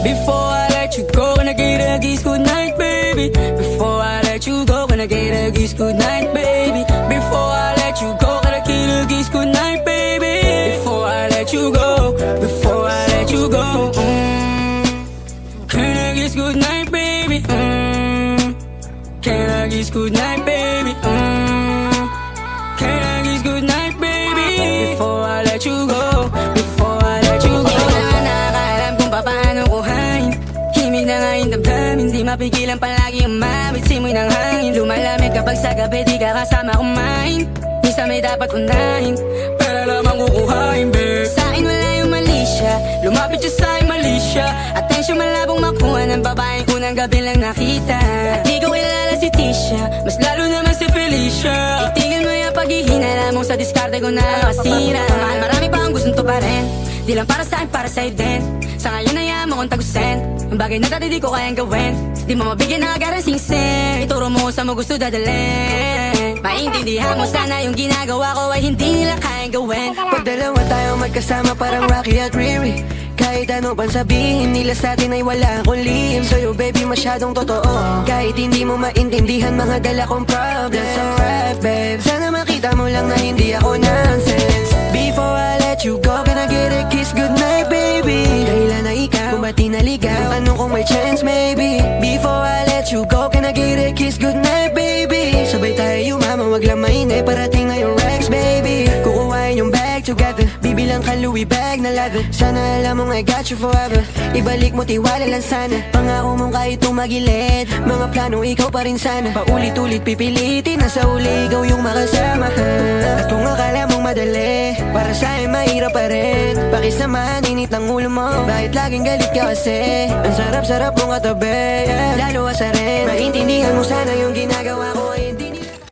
Before I let you go, can I get a kiss goodnight, baby? Before I let you go, can I get a kiss goodnight, baby? Before I let you go, can I get a kiss goodnight, baby? Before I let you go, before I let you go, can I kiss goodnight, baby? Can I kiss goodnight, baby? Can I kiss goodnight, baby? Before I let you go, before I let you go. Di ko na nakakaalam kung paano kuhain. Himig na nga yung damdam, hindi mapigilan palagi ang mawit simoy ng hangin. Lumalamig kapag sa gabi di ka kasama kumain. Minsan may dapat unahin, pero lamang kukuhain, babe. Sa'kin wala yung mali siya, lumapit siya sa'kin mali siya. Atensyon malabong makuha ng babaeng unang gabi lang nakita. At di ko kilala si Tisha, mas lalo naman si Felicia. Itigil mo yung paghihinala mo sa diskarte ko na kasira. Mahal, marami pa ang gustong to pa rin, di lang para sa'kin, para sa'yo din. Sa ngayon ayaw mo kong tagusin yung bagay na dati di ko kayang gawin. Di mo mabigyan ng agarang sing-sing, ituro mo sa mo gusto dadalhin. Maintindihan mo sana yung ginagawa ko ay hindi nila kayang gawin. Pag dalawa tayong magkasama parang Rocky at Riri, kahit ano pang sabihin nila sa atin ay wala akong lihim. Sa'yo baby masyadong totoo, kahit hindi mo maintindihan mga dala kong problems. Alright babe, sana makita mo lang na hindi ako nonsense. Before I let you go, can I get a kiss goodnight baby? Kailan na ikaw, kung ba't di naligaw? Ano kung may chance maybe? Before I let you go, can I get a kiss goodnight baby? Sabay tayo mama, wag lang mainip, parating na yung Rex baby. Kukuhain yung bag together, bibilang ka Louis bag na leather. Sana alam mong I got you forever, ibalik mo tiwala lang sana. Pangako mong kahit tumagilid, mga plano ikaw pa rin sana. Paulit-ulit pipilitin na sa uli ikaw yung makasama. At kung akala mong madali, para sa'yo mahirap pa rin. Pakisamahan init ng ulo mo, bakit laging galit ka kasi? Ang sarap-sarap mong katabi, yeah. Lalo asa rin, maintindihan mo sana yung ginagawa